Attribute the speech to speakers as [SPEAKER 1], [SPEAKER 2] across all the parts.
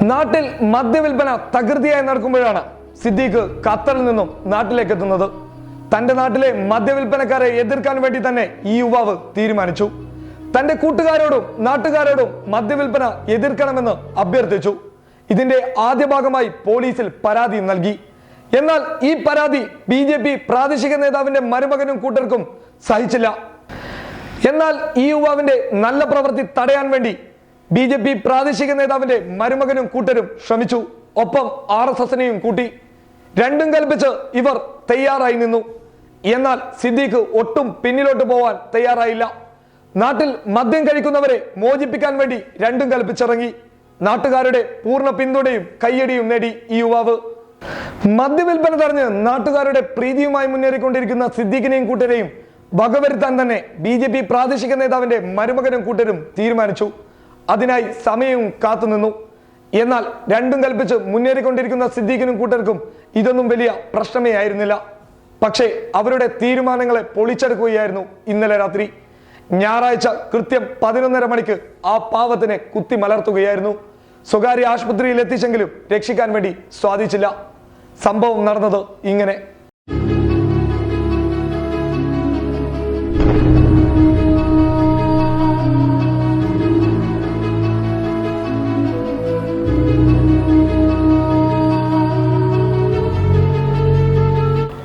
[SPEAKER 1] നാട്ടിൽ മദ്യവിൽപ്പന തകൃതിയായി നടക്കുമ്പോഴാണ് സിദ്ദീഖ് ഖത്തറിൽ നിന്നും നാട്ടിലേക്ക് എത്തുന്നത്. തന്റെ നാട്ടിലെ മദ്യവിൽപ്പനക്കാരെ എതിർക്കാൻ വേണ്ടി തന്നെ ഈ യുവാവ് തീരുമാനിച്ചു. തന്റെ കൂട്ടുകാരോടും നാട്ടുകാരോടും മദ്യവിൽപ്പന എതിർക്കണമെന്ന് അഭ്യർത്ഥിച്ചു. ഇതിന്റെ ആദ്യ ഭാഗമായി പോലീസിൽ പരാതി നൽകി. എന്നാൽ ഈ പരാതി BJP പ്രാദേശിക നേതാവിന്റെ മരുമകനും കൂട്ടർക്കും സഹിച്ചില്ല. എന്നാൽ ഈ യുവാവിന്റെ നല്ല പ്രവൃത്തി തടയാൻ വേണ്ടി BJP പ്രാദേശിക നേതാവിന്റെ മരുമകനും കൂട്ടരും ശ്രമിച്ചു. ഒപ്പം RSSനെയും കൂട്ടി. രണ്ടും കൽപ്പിച്ച് ഇവർ തയ്യാറായി നിന്നു. എന്നാൽ സിദ്ദീഖ് ഒട്ടും പിന്നിലോട്ട് പോവാൻ തയ്യാറായില്ല. നാട്ടിൽ മദ്യം കഴിക്കുന്നവരെ മോചിപ്പിക്കാൻ വേണ്ടി രണ്ടും കൽപ്പിച്ചിറങ്ങി. നാട്ടുകാരുടെ പൂർണ്ണ പിന്തുണയും കയ്യടിയും നേടി ഈ യുവാവ്. മദ്യവിൽപ്പന തടഞ്ഞ് നാട്ടുകാരുടെ പ്രീതിയുമായി മുന്നേറിക്കൊണ്ടിരിക്കുന്ന സിദ്ദീഖിനെയും കൂട്ടരെയും വകവരുത്താൻ തന്നെ BJP പ്രാദേശിക നേതാവിന്റെ മരുമകനും കൂട്ടരും തീരുമാനിച്ചു. അതിനായി സമയവും കാത്തുനിന്നു. എന്നാൽ രണ്ടും കൽപ്പിച്ച് മുന്നേറിക്കൊണ്ടിരിക്കുന്ന സിദ്ദീഖിനും കൂട്ടർക്കും ഇതൊന്നും വലിയ പ്രശ്നമേ ആയിരുന്നില്ല. പക്ഷേ അവരുടെ തീരുമാനങ്ങളെ പൊളിച്ചെടുക്കുകയായിരുന്നു ഇന്നലെ രാത്രി. ഞായറാഴ്ച കൃത്യം 11:30 മണിക്ക് ആ പാവത്തിനെ കുത്തി മലർത്തുകയായിരുന്നു. സ്വകാര്യ ആശുപത്രിയിൽ എത്തിച്ചെങ്കിലും രക്ഷിക്കാൻ വേണ്ടി സാധിച്ചില്ല. സംഭവം നടന്നത് ഇങ്ങനെ.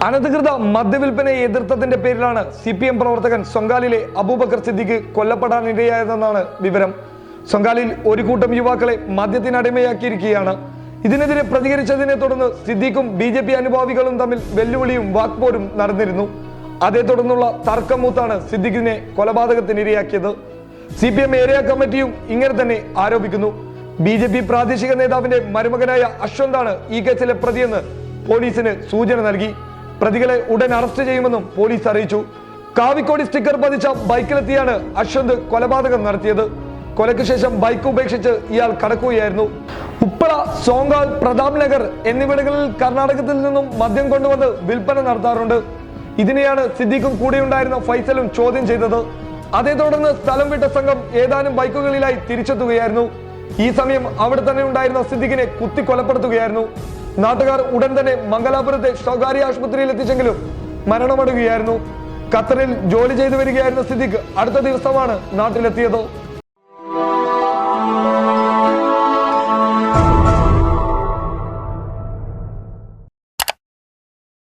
[SPEAKER 1] അനധികൃത മദ്യവിൽപ്പനയെ എതിർത്തതിന്റെ പേരിലാണ് CPM പ്രവർത്തകൻ സൊങ്കാലിലെ അബൂബക്കർ സിദ്ദീഖ് കൊല്ലപ്പെടാനിടയായതെന്നാണ് വിവരം. സൊങ്കാലിൽ ഒരു കൂട്ടം യുവാക്കളെ മദ്യത്തിനടിമയാക്കിയിരിക്കുകയാണ്. ഇതിനെതിരെ പ്രതികരിച്ചതിനെ തുടർന്ന് സിദ്ദീഖും BJP അനുഭാവികളും തമ്മിൽ വെല്ലുവിളിയും വാക്പോരും നടന്നിരുന്നു. അതേ തുടർന്നുള്ള തർക്കമൂത്താണ് സിദ്ദീഖിനെ കൊലപാതകത്തിനിരയാക്കിയത്. CPM ഏരിയ കമ്മിറ്റിയും ഇങ്ങനെ തന്നെ ആരോപിക്കുന്നു. BJP പ്രാദേശിക നേതാവിന്റെ മരുമകനായ അശ്വന്താണ് ഈ കേസിലെ പ്രതിയെന്ന് പോലീസിന് സൂചന നൽകി. പ്രതികളെ ഉടൻ അറസ്റ്റ് ചെയ്യുമെന്നും പോലീസ് അറിയിച്ചു. കാവിക്കോടി സ്റ്റിക്കർ പതിച്ച ബൈക്കിലെത്തിയാണ് അശ്വന്ത് കൊലപാതകം നടത്തിയത്. കൊലയ്ക്ക് ശേഷം ബൈക്ക് ഉപേക്ഷിച്ച് ഇയാൾ കടക്കുകയായിരുന്നു. ഉപ്പള, സോങ്കാൽ, പ്രതാപ് നഗർ എന്നിവിടങ്ങളിൽ കർണാടകത്തിൽ നിന്നും മദ്യം കൊണ്ടുവന്ന് വിൽപ്പന നടത്താറുണ്ട്. ഇതിനെയാണ് സിദ്ദീഖും കൂടെയുണ്ടായിരുന്ന ഫൈസലും ചോദ്യം ചെയ്തത്. അതേ തുടർന്ന് സ്ഥലം വിട്ട സംഘം ഏതാനും ബൈക്കുകളിലായി തിരിച്ചെത്തുകയായിരുന്നു. ഈ സമയം അവിടെ തന്നെ ഉണ്ടായിരുന്ന സിദ്ദീഖിനെ കുത്തി കൊലപ്പെടുത്തുകയായിരുന്നു. നാട്ടുകാർ ഉടൻ തന്നെ മംഗലാപുരത്തെ സ്വകാര്യ ആശുപത്രിയിൽ എത്തിച്ചെങ്കിലും മരണമടയുകയായിരുന്നു. ഖത്തറിൽ ജോലി ചെയ്തു വരികയായിരുന്ന സിദ്ദീഖ് അടുത്ത ദിവസമാണ് നാട്ടിലെത്തിയത്.